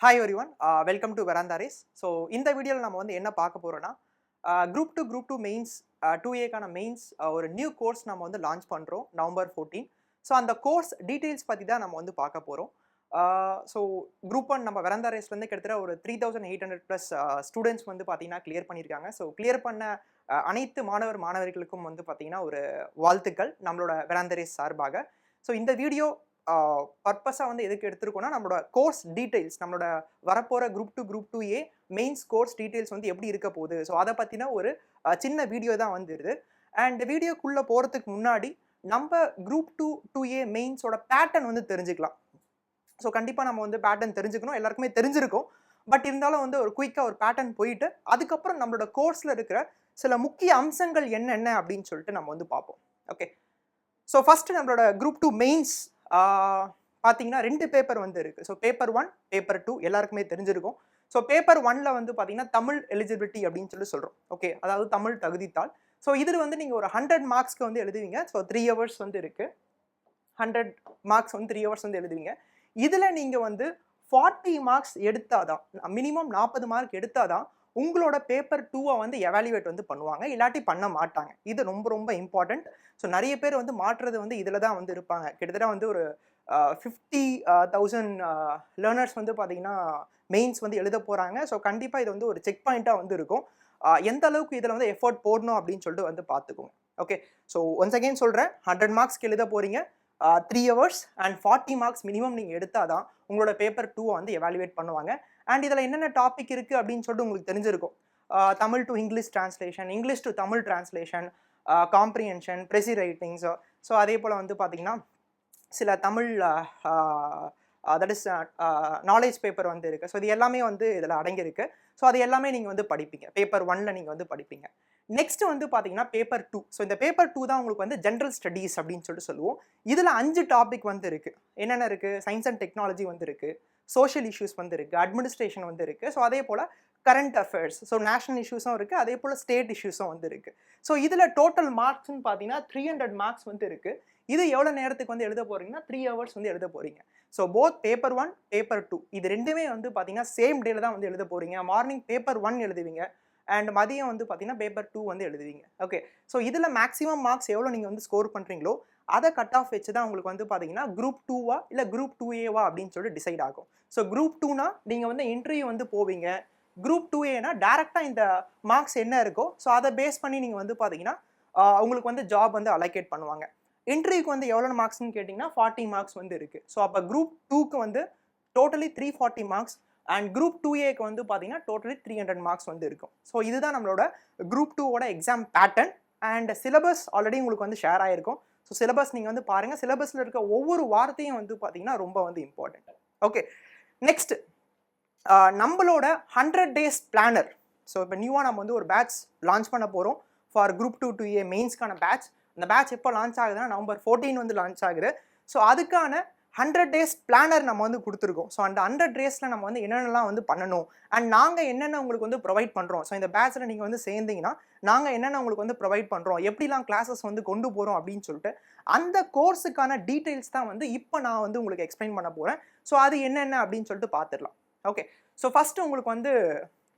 Hi everyone, welcome to Veranda RACE. So இந்த வீடியோவில் நம்ம வந்து என்ன பார்க்க போறோம்னா group 2 மெயின்ஸ் 2A மெயின்ஸ் ஒரு நியூ கோர்ஸ் நம்ம வந்து லான்ச் பண்ணுறோம் நவம்பர் 14. ஸோ அந்த கோர்ஸ் டீட்டெயில்ஸ் பற்றி தான் நம்ம வந்து பார்க்க போகிறோம். ஸோ குரூப் 1 நம்ம வெராண்டா ரேஸ்லேருந்து கிட்டத்தட்ட ஒரு 3800+ ஸ்டூடெண்ட்ஸ் வந்து பார்த்தீங்கன்னா கிளியர் பண்ணியிருக்காங்க. ஸோ கிளியர் பண்ண அனைத்து மாணவர்களுக்கும் வந்து பார்த்தீங்கன்னா ஒரு வாழ்த்துக்கள் நம்மளோட வெராண்டா ரேஸ் சார்பாக. ஸோ இந்த வீடியோ பர்பஸாக வந்து எதுக்கு எடுத்துருக்கோம்னா நம்மளோட கோர்ஸ் டீட்டெயில்ஸ், நம்மளோட வரப்போகிற group 2A mains course details வந்து எப்படி இருக்க போகுது, ஸோ அதை பற்றின ஒரு சின்ன வீடியோ தான் வந்துடுது. அண்ட் வீடியோக்குள்ளே போகிறதுக்கு முன்னாடி நம்ம குரூப் 2A மெயின்ஸோட பேட்டர்ன் வந்து தெரிஞ்சுக்கலாம். ஸோ கண்டிப்பாக நம்ம வந்து பேட்டர்ன் தெரிஞ்சுக்கணும், எல்லாருக்குமே தெரிஞ்சிருக்கும். பட் இருந்தாலும் வந்து ஒரு குயிக்காக ஒரு பேட்டர்ன் போயிட்டு அதுக்கப்புறம் நம்மளோட கோர்ஸில் இருக்கிற சில முக்கிய அம்சங்கள் என்னென்ன அப்படின்னு சொல்லிட்டு நம்ம வந்து பார்ப்போம். ஓகே, ஸோ ஃபஸ்ட்டு நம்மளோட குரூப் 2 மெயின்ஸ் பார்த்தீங்கன்னா 2 பேப்பர் வந்து இருக்குது. ஸோ பேப்பர் 1, பேப்பர் 2 எல்லாருக்குமே தெரிஞ்சிருக்கும். ஸோ பேப்பர் 1ல் வந்து பார்த்தீங்கன்னா தமிழ் எலிஜிபிலிட்டி அப்படின்னு சொல்லி சொல்கிறோம். ஓகே, அதாவது தமிழ் தகுதித்தாள். ஸோ இதில் வந்து நீங்கள் ஒரு 100 மார்க்ஸ்க்கு வந்து எழுதுவீங்க. ஸோ 3 hours வந்து இருக்குது. 100 மார்க்ஸ் வந்து 3 hours வந்து எழுதுவீங்க. இதில் நீங்கள் வந்து 40 மார்க்ஸ் எடுத்தாதான், மினிமம் 40 மார்க் எடுத்தாதான் உங்களோட பேப்பர் 2 வந்து எவாலுவேட் வந்து பண்ணுவாங்க, இல்லாட்டி பண்ண மாட்டாங்க. இது ரொம்ப ரொம்ப இம்பார்ட்டண்ட். ஸோ நிறைய பேர் வந்து மாற்றுறது வந்து இதில் தான் வந்து இருப்பாங்க. கிட்டத்தட்ட வந்து ஒரு 50,000 லேர்னர்ஸ் வந்து பார்த்தீங்கன்னா மெயின்ஸ் வந்து எழுத போகிறாங்க. ஸோ கண்டிப்பாக இது வந்து ஒரு செக் பாயிண்ட்டாக வந்து இருக்கும். எந்த அளவுக்கு இதில் வந்து எஃபோர்ட் போடணும் அப்படின்னு சொல்லிட்டு வந்து பார்த்துக்கோங்க. ஓகே, ஸோ ஒன்ஸ் அகெயின் சொல்கிறேன், 100 மார்க்ஸ்க்கு எழுத போகிறீங்க. 3 hours அண்ட் 40 மார்க்ஸ் மினிமம் நீங்கள் எடுத்தால் தான் உங்களோட பேப்பர் 2 வந்து எவாலுவேட் பண்ணுவாங்க. அண்ட் இதில் என்னென்ன டாபிக் இருக்குது அப்படின்னு சொல்லிட்டு உங்களுக்கு தெரிஞ்சிருக்கும். Tamil to English translation, English to Tamil translation, comprehension, precis writings. So அதே போல் வந்து பார்த்திங்கன்னா சில Tamil that is knowledge paper வந்து இருக்குது. ஸோ இது எல்லாமே வந்து இதில் அடங்கியிருக்கு. ஸோ அது எல்லாமே நீங்கள் வந்து படிப்பீங்க, பேப்பர் 1ல் நீங்கள் வந்து படிப்பீங்க. நெக்ஸ்ட் வந்து பார்த்தீங்கன்னா பேப்பர் 2. ஸோ இந்த பேப்பர் 2 தான் உங்களுக்கு வந்து ஜென்ரல் ஸ்டடீஸ் அப்படின்னு சொல்லிட்டு சொல்லுவோம். இதில் 5 டாபிக் வந்து இருக்குது. என்னென்ன இருக்குது? சயின்ஸ் அண்ட் டெக்னாலஜி வந்து இருக்குது, சோஷியல் இஷ்யூஸ் வந்து இருக்குது, அட்மினிஸ்ட்ரேஷன் வந்து இருக்குது, ஸோ அதே போல் கரண்ட் அஃபேர்ஸ், ஸோ நேஷனல் இஷ்யூஸும் இருக்குது, அதே போல் ஸ்டேட் இஷ்யூஸும் வந்து இருக்குது. ஸோ இதில் டோட்டல் மார்க்ஸ்ன்னு பார்த்தீங்கன்னா 300 மார்க்ஸ் வந்து இருக்குது. இது எவ்வளோ நேரத்துக்கு வந்து எழுத போகிறீங்கன்னா 3 hours வந்து எழுத போகிறீங்க. ஸோ போத் பேப்பர் 1, பேப்பர் 2 இது ரெண்டுமே வந்து பார்த்தீங்கன்னா சேம் டேல தான் வந்து எழுத போகிறீங்க. மார்னிங் பேப்பர் 1 எழுதுவீங்க அண்ட் மதியம் வந்து பார்த்தீங்கன்னா பேப்பர் 2 வந்து எழுதுவீங்க. ஓகே, ஸோ இதில் மேக்ஸிமம் மார்க்ஸ் எவ்வளோ நீங்கள் வந்து ஸ்கோர் பண்ணுறீங்களோ அதை கட் ஆஃப் வச்சு தான் உங்களுக்கு வந்து பார்த்தீங்கன்னா குரூப் 2வா இல்லை குரூப் 2A அப்படின்னு சொல்லிட்டு டிசைட் ஆகும். ஸோ குரூப் 2னா நீங்கள் வந்து இன்டர்வியூ வந்து போவீங்க. குரூப் 2Aனா டேரெக்டாக இந்த மார்க்ஸ் என்ன இருக்கோ ஸோ அதை பேஸ் பண்ணி நீங்கள் வந்து பார்த்தீங்கன்னா உங்களுக்கு வந்து ஜாப் வந்து அலோகேட் பண்ணுவாங்க. இன்டர்வியூக்கு வந்து எவ்வளோ மார்க்ஸ்னு கேட்டிங்கன்னா 40 மார்க்ஸ் வந்து இருக்குது. ஸோ அப்போ குரூப் 2க்கு வந்து டோட்டலி 340 மார்க்ஸ் அண்ட் குரூப் 2Aக்கு வந்து பார்த்தீங்கன்னா டோட்டலி 300 மார்க்ஸ் வந்து இருக்கும். ஸோ இதுதான் நம்மளோட குரூப் 2ஓட exam pattern. And syllabus already உங்களுக்கு வந்து ஷேர் ஆகிருக்கும். ஸோ சிலபஸ் நீங்கள் வந்து பாருங்கள். சிலபஸில் இருக்க ஒவ்வொரு வார்த்தையும் வந்து பார்த்தீங்கன்னா ரொம்ப வந்து இம்பார்ட்டன்ட். ஓகே, நெக்ஸ்ட் நம்மளோட 100 days பிளானர். ஸோ இப்போ நியூவாக நம்ம வந்து ஒரு பேட்ச் லான்ச் பண்ண போகிறோம் ஃபார் குரூப் 2A மெயின்ஸ்க்கான பேட்ச். அந்த பேட்ச் எப்போ லான்ச் ஆகுதுன்னா நவம்பர் 14 வந்து லான்ச் ஆகுது. ஸோ அதுக்கான 100 days பிளானர் நம்ம வந்து கொடுத்துருக்கோம். ஸோ அந்த 100 daysல நம்ம வந்து என்னென்னலாம் வந்து பண்ணணும் அண்ட் நாங்கள் என்னென்ன உங்களுக்கு வந்து ப்ரொவைட் பண்ணுறோம். ஸோ இந்த பேட்சில் நீங்கள் வந்து சேர்ந்தீங்கன்னா நாங்கள் என்னென்ன உங்களுக்கு வந்து ப்ரொவைட் பண்ணுறோம், எப்படிலாம் கிளாஸஸ் வந்து கொண்டு போகிறோம் அப்படின்னு சொல்லிட்டு அந்த கோர்ஸுக்கான டீட்டெயில்ஸ் தான் வந்து இப்போ நான் வந்து உங்களுக்கு எக்ஸ்பிளைன் பண்ண போகிறேன். ஸோ அது என்னென்ன அப்படின்னு சொல்லிட்டு பார்த்துடலாம். ஓகே, ஸோ ஃபஸ்ட்டு உங்களுக்கு வந்து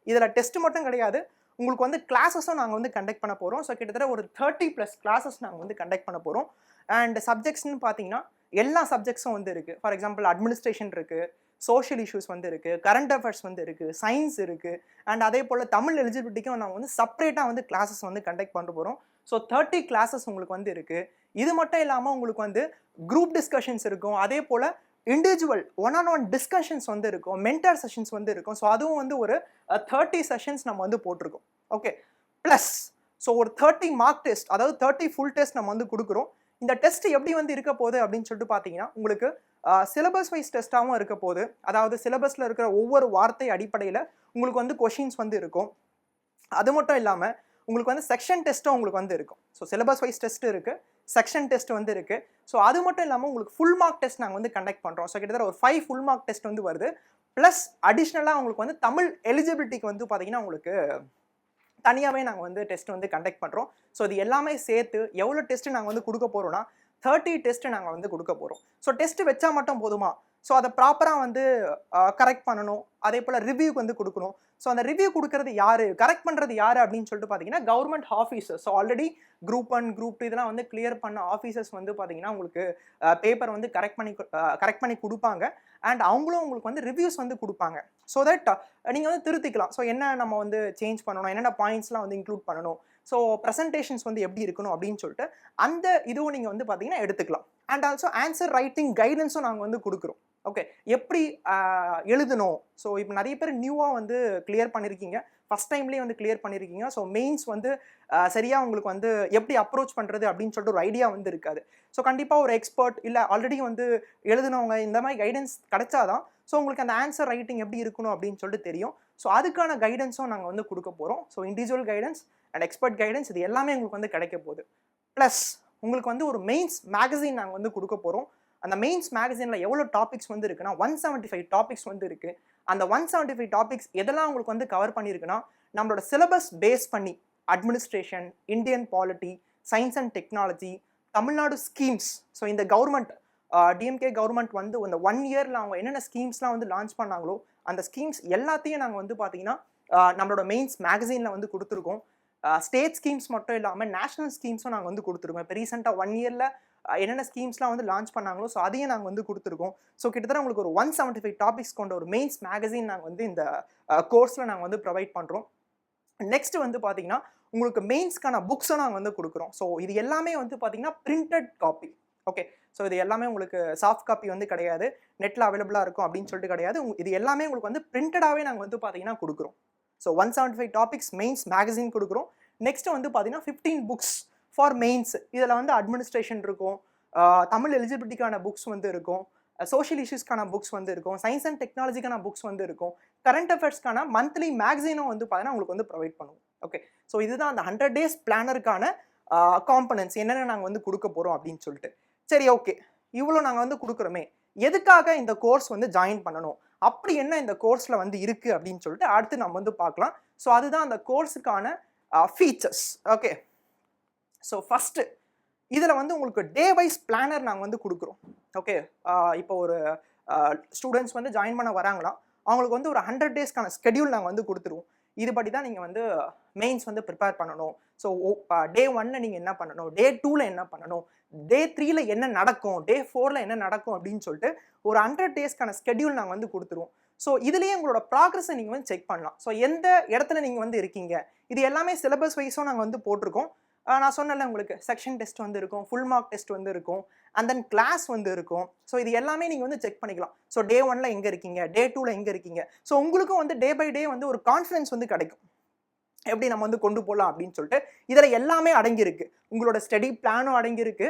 இதில் டெஸ்ட் மட்டும் கிடையாது, உங்களுக்கு வந்து கிளாஸஸும் நாங்கள் வந்து கண்டக்ட் பண்ண போகிறோம். ஸோ கிட்டத்தட்ட ஒரு 30+ கிளாஸஸ் நாங்கள் வந்து கண்டக்ட் பண்ண போகிறோம். அண்ட் சப்ஜெக்ட்ஸ்னு பார்த்தீங்கன்னா எல்லா சப்ஜெக்ட்ஸும் வந்து இருக்குது. ஃபார் எக்ஸாம்பிள் அட்மினிஸ்ட்ரேஷன் இருக்குது, சோஷியல் இஷ்யூஸ் வந்து இருக்குது, கரண்ட் அஃபேர்ஸ் வந்து இருக்குது, சயின்ஸ் இருக்குது, அண்ட் அதே போல் தமிழ் எலிஜிபிலிட்டிக்கும் நாங்கள் வந்து செப்பரேட்டாக வந்து கிளாஸஸ் வந்து கண்டக்ட் பண்ண போகிறோம். ஸோ 30 கிளாஸஸ் உங்களுக்கு வந்து இருக்குது. இது மட்டும் இல்லாமல் உங்களுக்கு வந்து குரூப் டிஸ்கஷன்ஸ் இருக்கும், அதே போல் இண்டிவிஜுவல் 1-on-1 டிஸ்கஷன்ஸ் வந்து இருக்கும், மென்டர் செஷன்ஸ் வந்து இருக்கும். ஸோ அதுவும் வந்து ஒரு 30 செஷன்ஸ் நம்ம வந்து போட்டிருக்கோம். ஓகே, ப்ளஸ் ஸோ ஒரு 30 மார்க் டெஸ்ட், அதாவது 30 ஃபுல் டெஸ்ட் நம்ம வந்து கொடுக்குறோம். இந்த டெஸ்ட் எப்படி வந்து இருக்க போகுது அப்படின்னு சொல்லிட்டு பார்த்தீங்கன்னா உங்களுக்கு சிலபஸ் வைஸ் டெஸ்ட்டாகவும் இருக்க போகுது. அதாவது சிலபஸில் இருக்கிற ஒவ்வொரு வார்த்தை அடிப்படையில் உங்களுக்கு வந்து கொஷின்ஸ் வந்து இருக்கும். அது மட்டும் இல்லாமல் உங்களுக்கு வந்து செக்ஷன் டெஸ்ட்டும் உங்களுக்கு வந்து இருக்கும். ஸோ சிலபஸ் வைஸ் டெஸ்ட் இருக்குது, செக்ஷன் டெஸ்ட் வந்து இருக்குது. ஸோ அது மட்டும் இல்லாமல் உங்களுக்கு ஃபுல் மார்க் டெஸ்ட் நாங்கள் வந்து கண்டக்ட் பண்ணுறோம். ஸோ கிட்டத்தட்ட ஒரு 5 ஃபுல் மார்க் டெஸ்ட் வந்து வருது. ப்ளஸ் அடிஷ்னலாக உங்களுக்கு வந்து தமிழ் எலிஜிபிலிட்டிக்கு வந்து பார்த்தீங்கன்னா உங்களுக்கு தனியாகவே நாங்கள் வந்து டெஸ்ட் வந்து கண்டக்ட் பண்ணுறோம். ஸோ இது எல்லாமே சேர்த்து எவ்வளோ டெஸ்ட்டு நாங்கள் வந்து கொடுக்க போகிறோம்னா 30 டெஸ்ட் நாங்கள் வந்து கொடுக்க போகிறோம். ஸோ டெஸ்ட் வச்சா மட்டும் போதுமா? ஸோ அதை ப்ராப்பராக வந்து கரெக்ட் பண்ணணும். அதே போல் ரிவ்யூக்கு வந்து கொடுக்கணும். ஸோ அந்த ரிவ்யூ கொடுக்கறது யாரு, கரெக்ட் பண்ணுறது யாரு அப்படின்னு சொல்லிட்டு பார்த்தீங்கன்னா government officers. So already group 1 group 2 இதெல்லாம் வந்து கிளியர் பண்ண ஆஃபீஸர்ஸ் வந்து பார்த்தீங்கன்னா உங்களுக்கு பேப்பர் வந்து கரெக்ட் பண்ணி கொடுப்பாங்க. அண்ட் அவங்களும் உங்களுக்கு வந்து ரிவ்யூஸ் வந்து கொடுப்பாங்க. ஸோ தட் நீங்கள் வந்து திருத்திக்கலாம். ஸோ என்ன நம்ம வந்து சேஞ்ச் பண்ணணும், என்னென்ன பாயிண்ட்ஸ்லாம் வந்து இன்க்ளூட் பண்ணணும், ஸோ ப்ரெசன்டேஷன்ஸ் வந்து எப்படி இருக்கணும் அப்படின்னு சொல்லிட்டு அந்த இதுவும் நீங்கள் வந்து பார்த்தீங்கன்னா எடுத்துக்கலாம். அண்ட் ஆல்சோ ஆன்சர் ரைட்டிங் கைடன்ஸும் நாங்கள் வந்து கொடுக்குறோம். ஓகே, எப்படி எழுதணும். ஸோ இப்போ நிறைய பேர் நியூவாக வந்து கிளியர் பண்ணியிருக்கீங்க, ஃபஸ்ட் டைம்லேயே வந்து கிளியர் பண்ணியிருக்கீங்க. ஸோ மெயின்ஸ் வந்து சரியாக உங்களுக்கு வந்து எப்படி அப்ரோச் பண்ணுறது அப்படின்னு சொல்லிட்டு ஒரு ஐடியா வந்து இருக்காது. ஸோ கண்டிப்பாக ஒரு எக்ஸ்பர்ட் இல்லை ஆல்ரெடி வந்து எழுதினவங்க இந்த மாதிரி கைடன்ஸ் கிடைச்சாதான் ஸோ உங்களுக்கு அந்த ஆன்சர் ரைட்டிங் எப்படி இருக்கணும் அப்படின்னு சொல்லிட்டு தெரியும். ஸோ அதுக்கான கைடன்ஸும் நாங்கள் வந்து கொடுக்க போகிறோம். So individual guidance and expert guidance இது எல்லாமே உங்களுக்கு வந்து கிடைக்க போகுது. ப்ளஸ் உங்களுக்கு வந்து ஒரு மெயின்ஸ் மேகசின் நாங்கள் வந்து கொடுக்க போகிறோம். அந்த மெயின்ஸ் மேகசினில் எவ்வளோ டாபிக்ஸ் வந்து இருக்குன்னா 175 டாபிக்ஸ் வந்து இருக்குது. அந்த 175 டாபிக்ஸ் எதெல்லாம் உங்களுக்கு வந்து கவர் பண்ணியிருக்குன்னா நம்மளோட சிலபஸ் பேஸ் பண்ணி administration, Indian polity, science and technology, Tamil Nadu schemes. So இந்த கவர்மெண்ட் டிஎம்கே கவர்மெண்ட் வந்து இந்த 1 இயரில் அவங்க என்னென்ன ஸ்கீம்ஸ்லாம் வந்து லான்ச் பண்ணாங்களோ அந்த ஸ்கீம்ஸ் எல்லாத்தையும் நாங்கள் வந்து பார்த்தீங்கன்னா நம்மளோட மெயின்ஸ் மேகசினில் வந்து கொடுத்துருக்கோம். ஸ்டேட் ஸ்கீம்ஸ் மட்டும் இல்லாமல் நேஷனல் ஸ்கீம்ஸும் நாங்கள் வந்து கொடுத்துருக்கோம். இப்போ ரீசெண்டாக 1 இயரில் என்னென்ன ஸ்கீம்ஸ்லாம் வந்து லான்ச் பண்ணாங்களோ ஸோ அதையும் நாங்கள் வந்து கொடுத்துருக்கோம். ஸோ கிட்டத்தட்ட உங்களுக்கு ஒரு 175 டாபிக்ஸ் கொண்ட ஒரு மெயின்ஸ் மேகசின் நாங்கள் வந்து இந்த கோர்ஸில் நாங்கள் வந்து ப்ரொவைட் பண்ணுறோம். நெக்ஸ்ட் வந்து பார்த்தீங்கன்னா உங்களுக்கு மெயின்ஸ்க்கான புக்ஸும் நாங்கள் வந்து கொடுக்குறோம். ஸோ இது எல்லாமே வந்து பார்த்தீங்கன்னா பிரிண்டட் காப்பி. ஓகே, ஸோ இது எல்லாமே உங்களுக்கு சாஃப்ட் காப்பி வந்து கிடையாது, நெட்டில் அவைலபிளாக இருக்கும் அப்படின்னு சொல்லிட்டு கிடையாது. இது எல்லாமே உங்களுக்கு வந்து பிரிண்டடாகவே நாங்கள் வந்து பார்த்தீங்கன்னா கொடுக்குறோம். ஸோ 175 டாபிக்ஸ் மெயின்ஸ் மேகசின் கொடுக்குறோம். நெக்ஸ்ட் வந்து பார்த்தீங்கன்னா 15 புக்ஸ் ஃபார் மெயின்ஸ். இதில் வந்து அட்மினிஸ்ட்ரேஷன் இருக்கும், தமிழ் எலிஜிபிலிட்டிக்கான புக்ஸ் வந்து இருக்கும், சோஷியல் இஷ்யூஸ்க்கான புக்ஸ் வந்து இருக்கும், சயின்ஸ் அண்ட் டெக்னாலஜிக்கான புக்ஸ் வந்து இருக்கும், கரண்ட் அஃபேர்ஸ்க்கான மந்த்லி மேகசினும் வந்து பார்த்தீங்கன்னா உங்களுக்கு வந்து ப்ரொவைட் பண்ணுவோம். ஓகே, ஸோ இதுதான் அந்த 100 days பிளானருக்கான காம்பனன்ட்ஸ் என்னென்ன நாங்கள் வந்து கொடுக்க போகிறோம் அப்படின்னு சொல்லிட்டு. சரி, ஓகே, இவ்வளோ நாங்கள் வந்து கொடுக்குறோமே, எதுக்காக இந்த கோர்ஸ் வந்து ஜாயின் பண்ணணும், அப்படி என்ன இந்த கோர்ஸில் வந்து இருக்குது அப்படின்னு சொல்லிட்டு அடுத்து நம்ம வந்து பார்க்கலாம். ஸோ அதுதான் அந்த கோர்ஸுக்கான ஃபீச்சர்ஸ். ஓகே, ஸோ ஃபஸ்ட்டு இதில் வந்து உங்களுக்கு டே வைஸ் பிளானர் நாங்கள் வந்து கொடுக்குறோம். ஓகே, இப்போ ஒரு ஸ்டூடெண்ட்ஸ் வந்து ஜாயின் பண்ண வராங்களா, அவங்களுக்கு வந்து ஒரு 100 daysக்கான ஸ்கெடியூல் நாங்கள் வந்து கொடுத்துருவோம். இதுபடி தான் நீங்கள் வந்து மெயின்ஸ் வந்து ப்ரிப்பேர் பண்ணணும். ஸோ டே 1ல் நீங்கள் என்ன பண்ணணும், டே 2ல் என்ன பண்ணணும், டே 3ல் என்ன நடக்கும், டே 4ல் என்ன நடக்கும் அப்படின்னு சொல்லிட்டு ஒரு 100 daysக்கான ஸ்கெடியூல் நாங்கள் வந்து கொடுத்துருவோம். ஸோ இதுலேயே உங்களோட ப்ராக்ரஸை நீங்கள் வந்து செக் பண்ணலாம். ஸோ எந்த இடத்துல நீங்கள் வந்து இருக்கீங்க, இது எல்லாமே சிலபஸ் வைஸும் நாங்கள் வந்து போட்டிருக்கோம். நான் சொன்னல உங்களுக்கு செக்ஷன் டெஸ்ட் வந்து இருக்கும், ஃபுல் மார்க் டெஸ்ட் வந்து இருக்கும், அண்ட் தென் கிளாஸ் வந்து இருக்கும். ஸோ இது எல்லாமே நீங்கள் வந்து செக் பண்ணிக்கலாம். ஸோ டே 1ல் எங்கே இருக்கீங்க, டே 2ல் எங்கே இருக்கீங்க. ஸோ உங்களுக்கும் வந்து டே பை டே வந்து ஒரு கான்ஃபிடன்ஸ் வந்து கிடைக்கும், எப்படி நம்ம வந்து கொண்டு போகலாம் அப்படின்னு சொல்லிட்டு. இதில் எல்லாமே அடங்கியிருக்கு, உங்களோட ஸ்டடி பிளானும் அடங்கியிருக்கு,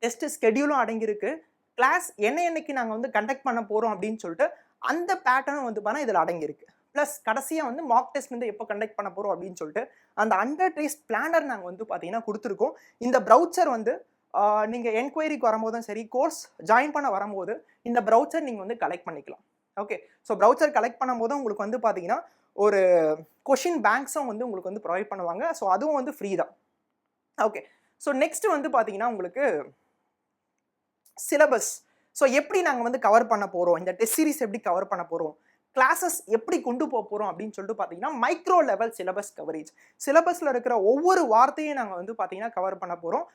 டெஸ்ட் ஸ்கெடியூலும் அடங்கியிருக்கு, கிளாஸ் என்னைக்கு நாங்கள் வந்து கண்டக்ட் பண்ண போகிறோம் அப்படின்னு சொல்லிட்டு அந்த பேட்டர்னும் வந்து பார்த்தா இதில் அடங்கியிருக்கு. ப்ளஸ் கடைசியாக வந்து மார்க் டெஸ்ட் வந்து எப்போ கண்டக்ட் பண்ண போகிறோம் அப்படின்னு சொல்லிட்டு அந்த 100 days பிளானர் நாங்கள் வந்து பார்த்தீங்கன்னா கொடுத்துருக்கோம். இந்த ப்ரௌச்சர் வந்து நீங்கள் என்கொயரிக்கு வரும்போதும் சரி, கோர்ஸ் ஜாயின் பண்ண வரும்போது இந்த ப்ரௌச்சர் நீங்கள் வந்து கலெக்ட் பண்ணிக்கலாம். ஓகே, ஸோ ப்ரௌச்சர் கலெக்ட் பண்ணும்போது உங்களுக்கு வந்து பார்த்தீங்கன்னா ஒரு கொஷின் பேங்க்ஸும் வந்து உங்களுக்கு வந்து ப்ரொவைட் பண்ணுவாங்க. ஸோ அதுவும் வந்து ஃப்ரீ தான். ஓகே, ஸோ நெக்ஸ்ட் வந்து பார்த்தீங்கன்னா உங்களுக்கு சிலபஸ். ஸோ எப்படி நாங்கள் வந்து கவர் பண்ண போகிறோம், இந்த டெஸ்ட் சீரிஸ் எப்படி கவர் பண்ண போகிறோம், கிளாஸஸ் எப்படி கொண்டு போக போகிறோம் அப்படின்னு சொல்லிட்டு பார்த்தீங்கன்னா மைக்ரோ லெவல் சிலபஸ் கவரேஜ். சிலபஸில் இருக்கிற ஒவ்வொரு வார்த்தையும் நாங்கள் வந்து பார்த்தீங்கன்னா கவர் பண்ண போகிறோம்.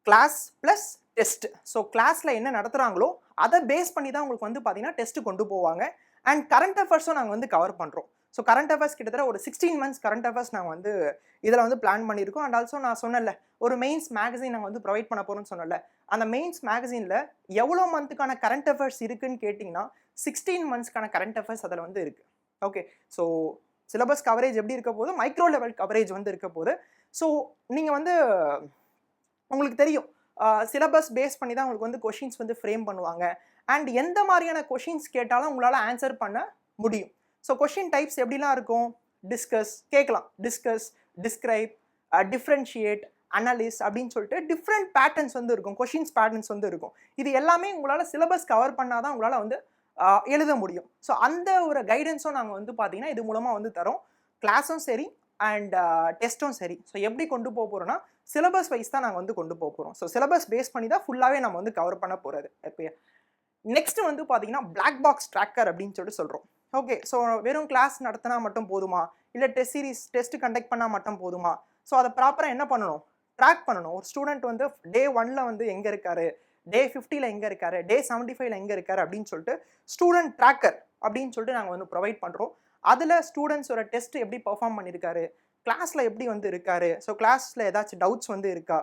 Class plus test. ஸோ கிளாஸில் என்ன நடத்துகிறாங்களோ அதை பேஸ் பண்ணி தான் உங்களுக்கு வந்து பார்த்தீங்கன்னா டெஸ்ட் கொண்டு போவாங்க. அண்ட் கரண்ட் அஃபேர்ஸும் நாங்கள் வந்து கவர் பண்ணுறோம். ஸோ கரண்ட் அஃபேர்ஸ் கிட்டத்தட்ட ஒரு 16 months கரண்ட் அஃபேர்ஸ் நாங்கள் வந்து இதில் வந்து பிளான் பண்ணியிருக்கோம். அண்ட் ஆல்சோ நான் சொன்னல ஒரு மெயின்ஸ் மேகசின் நாங்கள் வந்து ப்ரொவைட் பண்ண போகிறோம்னு சொன்னல, அந்த மெயின்ஸ் மேகசினில் எவ்வளோ மந்த்துக்கான கரண்ட் அஃபேர்ஸ் இருக்குன்னு கேட்டிங்கன்னா 16 monthsக்கான கரண்ட் அஃபேர்ஸ் அதில் வந்து இருக்குது. ஓகே, ஸோ சிலபஸ் கவரேஜ் எப்படி இருக்க போது, மைக்ரோ லெவல் கவரேஜ் வந்து இருக்க போது. ஸோ நீங்கள் வந்து உங்களுக்கு தெரியும் சிலபஸ் பேஸ் பண்ணி தான் உங்களுக்கு வந்து கொஷின்ஸ் வந்து ஃப்ரேம் பண்ணுவாங்க. அண்ட் எந்த மாதிரியான கொஷின்ஸ் கேட்டாலும் உங்களால் ஆன்சர் பண்ண முடியும். ஸோ கொஷின் டைப்ஸ் எப்படிலாம் இருக்கும், டிஸ்கஸ் கேட்கலாம், டிஸ்கஸ், டிஸ்கிரைப், டிஃப்ரென்ஷியேட், அனலிஸ் அப்படின்னு சொல்லிட்டு டிஃப்ரெண்ட் பேட்டர்ன்ஸ் வந்து இருக்கும், கொஷின்ஸ் பேட்டர்ன்ஸ் வந்து இருக்கும். இது எல்லாமே உங்களால் சிலபஸ் கவர் பண்ணால் தான் உங்களால் வந்து எழுத முடியும். ஸோ அந்த ஒரு கைடன்ஸும் நாங்கள் வந்து பார்த்தீங்கன்னா இது மூலமாக வந்து தரோம். கிளாஸும் சரி, அண்ட் டெஸ்ட்டும் சரி. ஸோ எப்படி கொண்டு போக போகிறோம்னா சிலபஸ் வைஸ் தான் நாங்கள் வந்து கொண்டு போக போகிறோம். ஸோ சிலபஸ் பேஸ் பண்ணி தான் ஃபுல்லாகவே நம்ம வந்து கவர் பண்ண போகிறது. எப்போ நெக்ஸ்ட் வந்து பார்த்தீங்கன்னா பிளாக் பாக்ஸ் ட்ராக்கர் அப்படின்னு சொல்லிட்டு சொல்கிறோம். ஓகே, ஸோ வெறும் கிளாஸ் நடத்தினா மட்டும் போதுமா, இல்லை டெஸ்ட் சீரிஸ் டெஸ்ட் கண்டக்ட் பண்ணால் மட்டும் போதுமா? ஸோ அதை ப்ராப்பராக என்ன பண்ணணும், ட்ராக் பண்ணணும். ஒரு ஸ்டூடெண்ட் வந்து டே 1ல் வந்து எங்கே இருக்காரு, டே 50ல் எங்கே இருக்காரு, டே 75ல் எங்கே இருக்காரு அப்படின்னு சொல்லிட்டு ஸ்டூடெண்ட் ட்ராக்கர் அப்படின்னு சொல்லிட்டு நாங்கள் வந்து ப்ரொவைட் பண்ணுறோம். அதில் ஸ்டூடெண்ட்ஸோட டெஸ்ட் எப்படி பர்ஃபார்ம் பண்ணியிருக்காரு, கிளாஸில் எப்படி வந்து இருக்காரு, ஸோ கிளாஸில் ஏதாச்சும் டவுட்ஸ் வந்து இருக்கா,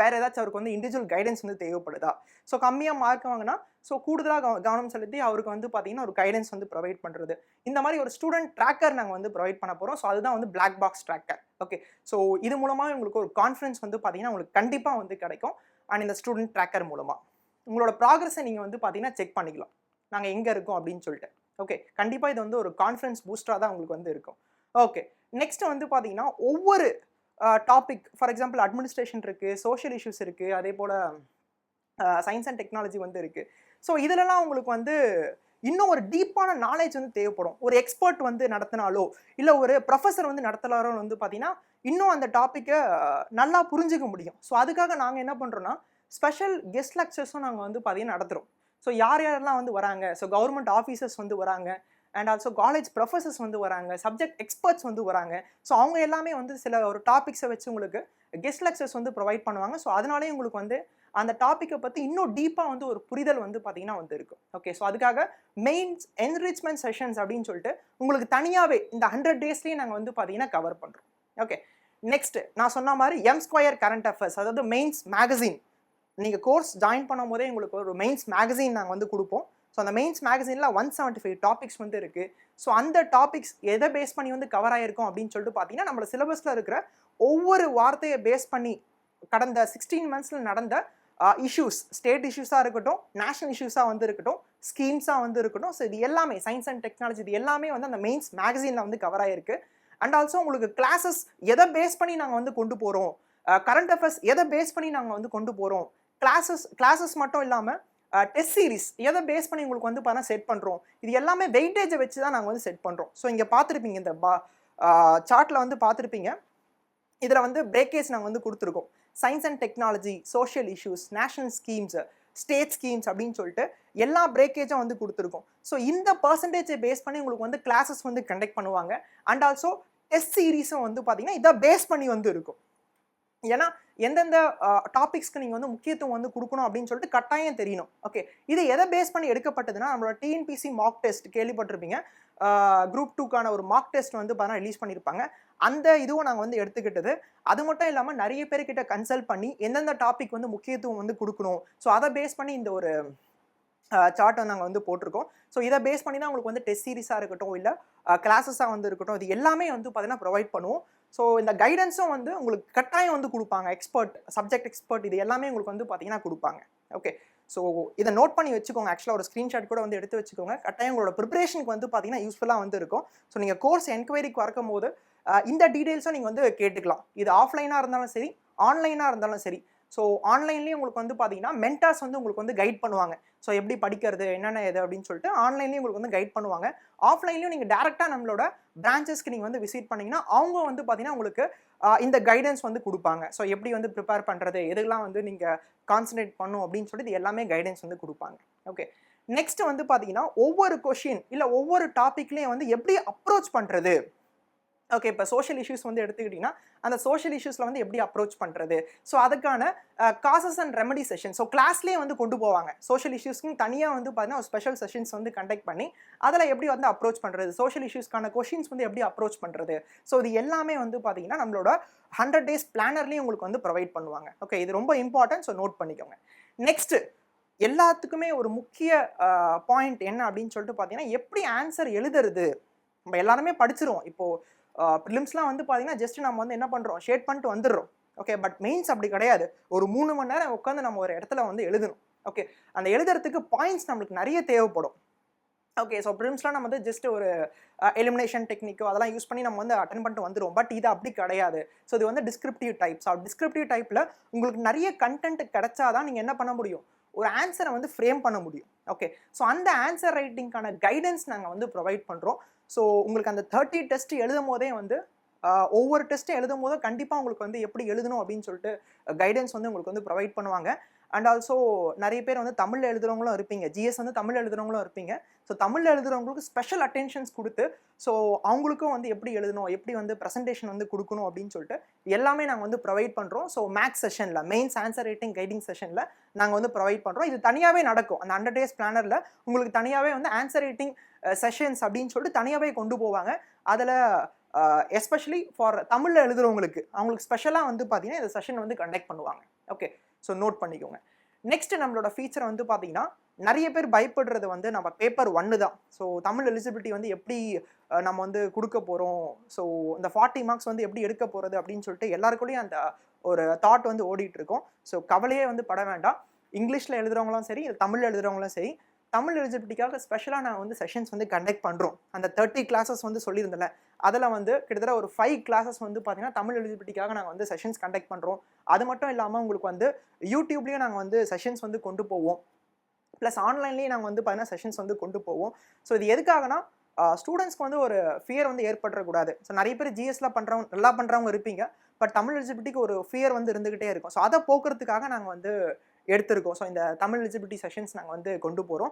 வேறு ஏதாச்சும் அவருக்கு வந்து இண்டிவிஜுவல் கைடன்ஸ் வந்து தேவைப்படுதா, ஸோ கம்மியாக மார்க் வாங்கினா ஸோ கூடுதலாக கவனம் செலுத்தி அவருக்கு வந்து பார்த்தீங்கன்னா ஒரு கைடன்ஸ் வந்து ப்ரொவைட் பண்ணுறது. இந்த மாதிரி ஒரு ஸ்டூடெண்ட் ட்ராக்கர் நாங்கள் வந்து ப்ரொவைட் பண்ண போகிறோம். ஸோ அதுதான் வந்து black box tracker. Okay, so இது மூலமாக உங்களுக்கு ஒரு கான்ஃபிடன்ஸ் வந்து பார்த்தீங்கன்னா உங்களுக்கு கண்டிப்பாக வந்து கிடைக்கும். அண்ட் இந்த ஸ்டூடெண்ட் ட்ராக்கர் மூலமாக உங்களோட ப்ராக்ரஸை நீங்கள் வந்து பார்த்தீங்கன்னா செக் பண்ணிக்கலாம், நாங்கள் எங்கே இருக்கோம் அப்படின்னு சொல்லிட்டு. ஓகே, கண்டிப்பாக இது வந்து ஒரு கான்ஃபிடன்ஸ் பூஸ்டராக தான் உங்களுக்கு வந்து இருக்கும். ஓகே, நெக்ஸ்ட் வந்து பார்த்தீங்கன்னா ஒவ்வொரு டாபிக், ஃபார் எக்ஸாம்பிள் அட்மினிஸ்ட்ரேஷன் இருக்குது, சோஷியல் இஷ்யூஸ் இருக்குது, அதே போல் சயின்ஸ் அண்ட் டெக்னாலஜி வந்து இருக்குது. ஸோ இதிலலாம் உங்களுக்கு வந்து இன்னும் ஒரு டீப்பான நாலேஜ் வந்து தேவைப்படும். ஒரு எக்ஸ்பர்ட் வந்து நடத்தினாலோ இல்லை ஒரு ப்ரொஃபஸர் வந்து நடத்தினாரோ வந்து பார்த்தீங்கன்னா இன்னும் அந்த டாப்பிக்கை நல்லா புரிஞ்சுக்க முடியும். ஸோ அதுக்காக நாங்கள் என்ன பண்ணுறோன்னா ஸ்பெஷல் கெஸ்ட் லெக்சர்ஸும் நாங்கள் வந்து பார்த்தீங்கன்னா நடத்துகிறோம். ஸோ யார் யாரெல்லாம் வந்து வராங்க, ஸோ கவர்மெண்ட் ஆஃபீஸர்ஸ் வந்து வராங்க, அண்ட் ஆல்சோ காலேஜ் ப்ரொஃபஸர்ஸ் வந்து வராங்க, சப்ஜெக்ட் எக்ஸ்பர்ட்ஸ் வந்து வராங்க. ஸோ அவங்க எல்லாமே வந்து சில ஒரு டாபிக்ஸை வச்சு உங்களுக்கு கெஸ்ட் லெக்சர்ஸ் வந்து ப்ரொவைட் பண்ணுவாங்க. ஸோ அதனாலே உங்களுக்கு வந்து அந்த டாப்பிக்கை பற்றி இன்னும் டீப்பாக வந்து ஒரு புரிதல் வந்து பார்த்தீங்கன்னா வந்து இருக்கும். ஓகே, ஸோ அதுக்காக மெயின்ஸ் என்ரிச்மெண்ட் செஷன்ஸ் அப்படின்னு சொல்லிட்டு உங்களுக்கு தனியாகவே இந்த 100 டேஸ்லேயே நாங்கள் வந்து பார்த்தீங்கன்னா கவர் பண்ணுறோம். ஓகே, நெக்ஸ்ட் நான் சொன்ன மாதிரி M2 கரண்ட் அஃபேர்ஸ், அதாவது மெயின்ஸ் மேகசின். நீங்கள் கோர்ஸ் ஜாயின் பண்ணும் போதே உங்களுக்கு ஒரு மெயின்ஸ் மேகசின் நாங்கள் வந்து கொடுப்போம். ஸோ அந்த மெயின்ஸ் மேகசினில் 175 டாபிக்ஸ் வந்து இருக்குது. ஸோ அந்த டாபிக்ஸ் எதை பேஸ் பண்ணி வந்து கவர் ஆகிருக்கும் அப்படின்னு சொல்லிட்டு பார்த்தீங்கன்னா நம்மளோட சிலபஸில் இருக்கிற ஒவ்வொரு வார்த்தையை பேஸ் பண்ணி கடந்த 16 மந்த்ஸில் நடந்த இஷ்யூஸ், ஸ்டேட் இஷ்யூஸாக இருக்கட்டும், நேஷனல் இஷ்யூஸாக வந்து இருக்கட்டும், ஸ்கீம்ஸாக வந்து இருக்கட்டும், ஸோ இது எல்லாமே சயின்ஸ் அண்ட் டெக்னாலஜி இது எல்லாமே வந்து அந்த மெயின்ஸ் மேகசினில் வந்து கவர் ஆகிருக்கு. அண்ட் ஆல்சோ உங்களுக்கு கிளாஸஸ் எதை பேஸ் பண்ணி நாங்கள் வந்து கொண்டு போகிறோம், கரண்ட் அஃபேர்ஸ் எதை பேஸ் பண்ணி நாங்கள் வந்து கொண்டு போகிறோம், கிளாஸஸ் மட்டும் இல்லாமல் டெஸ்ட் சீரிஸ் எதை பேஸ் பண்ணி உங்களுக்கு வந்து பார்த்தா செட் பண்ணுறோம், இது எல்லாமே வெயிட்டேஜை வச்சு தான் நாங்கள் வந்து செட் பண்ணுறோம். ஸோ இங்கே பார்த்துருப்பீங்க, இந்த சார்ட்டில் வந்து பார்த்துருப்பீங்க, இதில் வந்து பிரேக்கேஜ் நாங்கள் வந்து கொடுத்துருக்கோம். Science and technology, social issues, national schemes, state schemes அப்படின்னு சொல்லிட்டு எல்லா பிரேக்கேஜும் வந்து கொடுத்துருக்கோம். ஸோ இந்த பர்சன்டேஜை பேஸ் பண்ணி உங்களுக்கு வந்து கிளாஸஸ் வந்து கண்டக்ட் பண்ணுவாங்க. அண்ட் ஆல்சோ டெஸ்ட் சீரீஸும் வந்து பார்த்தீங்கன்னா இதை பேஸ் பண்ணி வந்து இருக்கும். ஏன்னா எந்தெந்த டாபிக்ஸ்க்கு நீங்கள் வந்து முக்கியத்துவம் வந்து கொடுக்கணும் அப்படின்னு சொல்லிட்டு கட்டாயம் தெரியணும். ஓகே, இது எதை பேஸ் பண்ணி எடுக்கப்பட்டதுன்னா நம்மளோட டிஎன்பிசி மார்க் டெஸ்ட் கேள்விப்பட்டிருப்பீங்க. குரூப் 2க்கான ஒரு மார்க் டெஸ்ட் வந்து பார்த்தா ரிலீஸ் பண்ணியிருப்பாங்க. அந்த இதுவும் நாங்கள் வந்து எடுத்துக்கிட்டது. அது மட்டும் இல்லாமல் நிறைய பேர்கிட்ட கன்சல்ட் பண்ணி எந்தெந்த டாபிக் வந்து முக்கியத்துவம் வந்து கொடுக்கணும், ஸோ அதை பேஸ் பண்ணி இந்த ஒரு சார்ட்டை நாங்கள் வந்து போட்டிருக்கோம். ஸோ இதை பேஸ் பண்ணி தான் உங்களுக்கு வந்து டெஸ்ட் சீரிஸாக இருக்கட்டும், இல்லை கிளாஸஸாக வந்து இருக்கட்டும், இது எல்லாமே வந்து பார்த்தீங்கன்னா ப்ரொவைட் பண்ணுவோம். ஸோ இந்த கைடன்ஸும் வந்து உங்களுக்கு கட்டாயம் வந்து கொடுப்பாங்க. எக்ஸ்பர்ட், சப்ஜெக்ட் எக்ஸ்பர்ட், இது எல்லாமே உங்களுக்கு வந்து பார்த்தீங்கன்னா கொடுப்பாங்க. ஓகே, ஸோ இதை நோட் பண்ணி வச்சுக்கோங்க. ஆக்சுவலாக ஒரு ஸ்க்ரீன்ஷாட் கூட வந்து எடுத்து வச்சுக்கோங்க. கட்டாயம் உங்களோட ப்ரிப்பரேஷனுக்கு வந்து பார்த்தீங்கன்னா யூஸ்ஃபுல்லாக வந்து இருக்கும். ஸோ நீங்கள் கோர்ஸ் என்கொயரிக்கு வரக்கும் போது இந்த டீட்டெயில்ஸும் நீங்கள் வந்து கேட்டுக்கலாம். இது ஆஃப்லைனாக இருந்தாலும் சரி, ஆன்லைனாக இருந்தாலும் சரி. ஸோ ஆன்லைன்லேயும் உங்களுக்கு வந்து பார்த்தீங்கன்னா மென்டார்ஸ் வந்து உங்களுக்கு வந்து கைட் பண்ணுவாங்க. ஸோ எப்படி படிக்கிறது, என்னென்ன எது அப்படின்னு சொல்லிட்டு ஆன்லைன்லேயும் உங்களுக்கு வந்து கைட் பண்ணுவாங்க. ஆஃப்லைன்லேயும் நீங்கள் டேரெக்டாக நம்மளோட பிரான்ச்சஸ்க்கு நீங்கள் வந்து விசிட் பண்ணிங்கன்னா அவங்க வந்து பார்த்தீங்கன்னா உங்களுக்கு இந்த கைடன்ஸ் வந்து கொடுப்பாங்க. ஸோ எப்படி வந்து ப்ரிப்பேர் பண்ணுறது, எதுக்கெல்லாம் வந்து நீங்கள் கான்சன்ட்ரேட் பண்ணும் அப்படின்னு சொல்லிட்டு இது எல்லாமே கைடன்ஸ் வந்து கொடுப்பாங்க. ஓகே, நெக்ஸ்ட் வந்து பார்த்தீங்கன்னா ஒவ்வொரு கொஷின் இல்லை ஒவ்வொரு டாப்பிக்லேயும் வந்து எப்படி அப்ரோச் பண்ணுறது. ஓகே, இப்போ சோஷியல் இஷ்யூஸ் வந்து எடுத்துக்கிட்டிங்கன்னா அந்த சோஷியல் இஷ்யூஸில் வந்து எப்படி அப்ரோச் பண்ணுறது, ஸோ அதுக்கான causes and remedy session so கிளாஸ்லேயே வந்து கொண்டு போவாங்க. சோஷியல் இஷ்யூஸ்க்கு தனியாக வந்து பார்த்தீங்கன்னா ஒரு ஸ்பெஷல் செஷன்ஸ் வந்து கண்டக்ட் பண்ணி அதில் எப்படி வந்து அப்ரோச் பண்ணுறது, சோஷியல் இஷ்யூஸ்க்கான கொஷின்ஸ் வந்து எப்படி அப்ரோச் பண்ணுறது, ஸோ இது எல்லாமே வந்து பார்த்தீங்கன்னா நம்மளோட 100 டேஸ் பிளானர்லேயும் உங்களுக்கு வந்து ப்ரொவைட் பண்ணுவாங்க. ஓகே, இது ரொம்ப இம்பார்ட்டன்ட், ஸோ நோட் பண்ணிக்கோங்க. நெக்ஸ்ட்டு எல்லாத்துக்குமே ஒரு முக்கிய பாயிண்ட் என்ன அப்படின்னு சொல்லிட்டு பார்த்தீங்கன்னா எப்படி ஆன்சர் எழுதுறது. நம்ம எல்லாருமே படிச்சிருவோம். இப்போது ப்ரிலிம்ஸ்லாம் வந்து பார்த்தீங்கன்னா ஜஸ்ட் நம்ம வந்து என்ன பண்ணுறோம், ஷேட் பண்ணிட்டு வந்துடுறோம். ஓகே, பட் மெயின்ஸ் அப்படி கிடையாது. ஒரு 3 மணி நேரம் உட்காந்து நம்ம ஒரு இடத்துல வந்து எழுதணும். ஓகே, அந்த எழுதுறதுக்கு பாயிண்ட்ஸ் நம்மளுக்கு நிறைய தேவைப்படும். ஓகே, ஸோ ப்ரிலிம்ஸ்லாம் நம்ம வந்து ஜஸ்ட் ஒரு எலிமினேஷன் டெக்னிக்கோ அதெல்லாம் யூஸ் பண்ணி நம்ம வந்து அட்டன் பண்ணிட்டு வந்துடுவோம். பட் இது அப்படி கிடையாது. ஸோ இது வந்து டிஸ்கிரிப்டிவ் டைப்ஸ். டிஸ்கிரிப்டிவ் டைப்பில் உங்களுக்கு நிறைய கண்டென்ட் கிடைச்சாதான் நீங்கள் என்ன பண்ண முடியும், ஒரு ஆன்சரை வந்து ஃப்ரேம் பண்ண முடியும். ஓகே, ஸோ அந்த ஆன்சர் ரைட்டிங்கான கைடன்ஸ் நாங்கள் வந்து ப்ரொவைட் பண்ணுறோம். ஸோ உங்களுக்கு அந்த 30 டெஸ்ட் எழுதும் போதே வந்து ஒவ்வொரு டெஸ்ட்டும் எழுதும் போது கண்டிப்பாக உங்களுக்கு வந்து எப்படி எழுதணும் அப்படின்னு சொல்லிட்டு கைடன்ஸ் வந்து உங்களுக்கு வந்து ப்ரொவைட் பண்ணுவாங்க. அண்ட் ஆல்சோ நிறைய பேர் வந்து தமிழில் எழுதுறவங்களும் இருப்பீங்க, ஜிஎஸ் வந்து தமிழ் எழுதுறவங்களும் இருப்பீங்க. ஸோ தமிழில் எழுதுறவங்களுக்கு ஸ்பெஷல் அட்டென்ஷன்ஸ் கொடுத்து ஸோ அவங்களுக்கும் வந்து எப்படி எழுதணும், எப்படி வந்து ப்ரெசன்டேஷன் வந்து கொடுக்கணும் அப்படின்னு சொல்லிட்டு எல்லாமே நாங்கள் வந்து ப்ரொவைட் பண்ணுறோம். ஸோ மேக்ஸ் செஷனில் மெயின்ஸ் ஆன்சர் ரைட்டிங் கைடிங் செஷனில் நாங்கள் வந்து ப்ரொவைட் பண்ணுறோம். இது தனியாகவே நடக்கும். அந்த 100 days பிளானரில் உங்களுக்கு தனியாகவே வந்து ஆன்சர் ரைட்டிங் செஷன்ஸ் அப்படின்னு சொல்லிட்டு தனியாகவே கொண்டு போவாங்க. அதில் எஸ்பெஷலி ஃபார் தமிழில் எழுதுறவங்களுக்கு அவங்களுக்கு ஸ்பெஷலாக வந்து பார்த்தீங்கன்னா இந்த செஷன் வந்து கண்டக்ட் பண்ணுவாங்க. ஓகே, ஸோ நோட் பண்ணிக்கோங்க. நெக்ஸ்ட் நம்மளோட ஃபீச்சர் வந்து பார்த்தீங்கன்னா நிறைய பேர் பயப்படுறது வந்து நம்ம பேப்பர் 1 தான். ஸோ தமிழ் எலிஜிபிலிட்டி வந்து எப்படி நம்ம வந்து கொடுக்க போகிறோம், ஸோ இந்த 40 மார்க்ஸ் வந்து எப்படி எடுக்க போகிறது அப்படின்னு சொல்லிட்டு எல்லாருக்குள்ளேயும் அந்த ஒரு தாட் வந்து ஓடிட்டு இருக்கும். ஸோ கவலையே வந்து பட வேண்டாம். இங்கிலீஷில் எழுதுறவங்களும் சரி, தமிழில் எழுதுறவங்களும் சரி, தமிழ் எலிஜிபிலிட்டிக்காக ஸ்பெஷலாக நாங்கள் வந்து செஷன்ஸ் வந்து கண்டக்ட் பண்ணுறோம். அந்த 30 classes வந்து சொல்லியிருந்தேன், அதில் வந்து கிட்டத்தட்ட ஒரு 5 classes வந்து பார்த்தீங்கன்னா தமிழ் எலிஜிபிலிட்டிக்காக நாங்கள் வந்து செஷன்ஸ் கண்டக்ட் பண்ணுறோம். அது மட்டும் இல்லாமல் உங்களுக்கு வந்து யூடியூப்லேயும் நாங்கள் வந்து செஷன்ஸ் வந்து கொண்டு போவோம். ப்ளஸ் ஆன்லைன்லேயே நாங்கள் வந்து பார்த்தீங்கன்னா செஷன்ஸ் வந்து கொண்டு போவோம். ஸோ இது எதுக்காகனா ஸ்டூடெண்ட்ஸ்க்கு வந்து ஒரு ஃபியர் வந்து ஏற்படக்கூடாது. ஸோ நிறைய பேர் ஜிஎஸ்லாம் பண்ணுறவங்க நல்லா பண்ணுறவங்க இருப்பீங்க, பட் தமிழ் எலிஜிபிலிட்டிக்கு ஒரு ஃபியர் வந்து இருந்துகிட்டே இருக்கும். ஸோ அதை போக்குறதுக்காக நாங்கள் வந்து எடுத்திருக்கோம். ஸோ இந்த தமிழ் எலிஜிபிலிட்டி செஷன்ஸ் நாங்கள் வந்து கொண்டு போகிறோம்.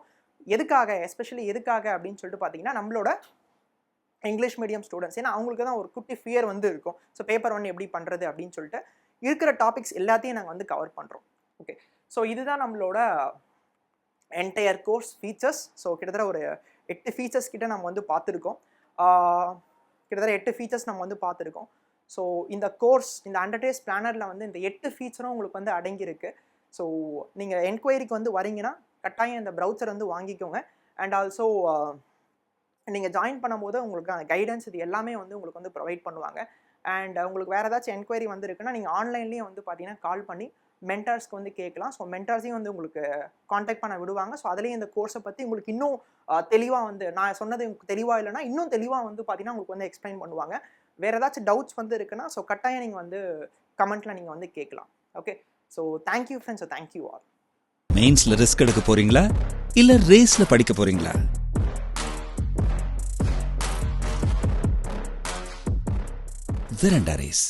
எதுக்காக, எஸ்பெஷலி எதுக்காக அப்படின்னு சொல்லிட்டு பார்த்தீங்கன்னா நம்மளோட இங்கிலீஷ் மீடியம் ஸ்டூடெண்ட்ஸ், ஏன்னா அவங்களுக்கு தான் ஒரு குட்டி ஃபியர் வந்து இருக்கும். ஸோ பேப்பர் 1 எப்படி பண்ணுறது அப்படின்னு சொல்லிட்டு இருக்கிற டாபிக்ஸ் எல்லாத்தையும் நாங்கள் வந்து கவர் பண்ணுறோம். ஓகே, ஸோ இதுதான் நம்மளோட என்டையர் கோர்ஸ் ஃபீச்சர்ஸ். ஸோ கிட்டத்தட்ட ஒரு 8 ஃபீச்சர்ஸ் கிட்ட நம்ம வந்து பார்த்துருக்கோம். கிட்டத்தட்ட 8 ஃபீச்சர்ஸ் நம்ம வந்து பார்த்துருக்கோம். ஸோ இந்த கோர்ஸ், இந்த 100 days பிளானரில் வந்து இந்த 8 ஃபீச்சரும் உங்களுக்கு வந்து அடங்கியிருக்கு. ஸோ நீங்கள் என்கொயரிக்கு வந்து வரீங்கன்னா கட்டாயம் இந்த ப்ரௌசர் வந்து வாங்கிக்கோங்க. அண்ட் ஆல்சோ நீங்கள் ஜாயின் பண்ணும்போது உங்களுக்கு அந்த கைடன்ஸ் இது எல்லாமே வந்து உங்களுக்கு வந்து ப்ரொவைட் பண்ணுவாங்க. அண்ட் உங்களுக்கு வேறு ஏதாச்சும் என்கொயரி வந்து இருக்குன்னா நீங்கள் ஆன்லைன்லேயும் வந்து பார்த்தீங்கன்னா கால் பண்ணி மென்டார்ஸ்க்கு வந்து கேட்கலாம். ஸோ மென்டார்ஸையும் வந்து உங்களுக்கு காண்டாக்ட் பண்ண விடுவாங்க. ஸோ அதுலேயும் இந்த கோர்ஸை பற்றி உங்களுக்கு இன்னும் தெளிவாக வந்து நான் சொன்னது உங்களுக்கு தெளிவாக இல்லைனா இன்னும் தெளிவாக வந்து பார்த்தீங்கன்னா உங்களுக்கு வந்து எக்ஸ்பிளைன் பண்ணுவாங்க. வேறு ஏதாச்சும் டவுட்ஸ் வந்து இருக்குன்னா ஸோ கட்டாயம் நீங்கள் வந்து கமெண்ட்டில் நீங்கள் வந்து கேட்கலாம். Okay, so thank you friends. So thank you all. மெயின்ஸ்ல ரிஸ்க் எடுக்க போறீங்களா இல்ல ரேஸ்ல படிக்க போறீங்களா? Veranda RACE.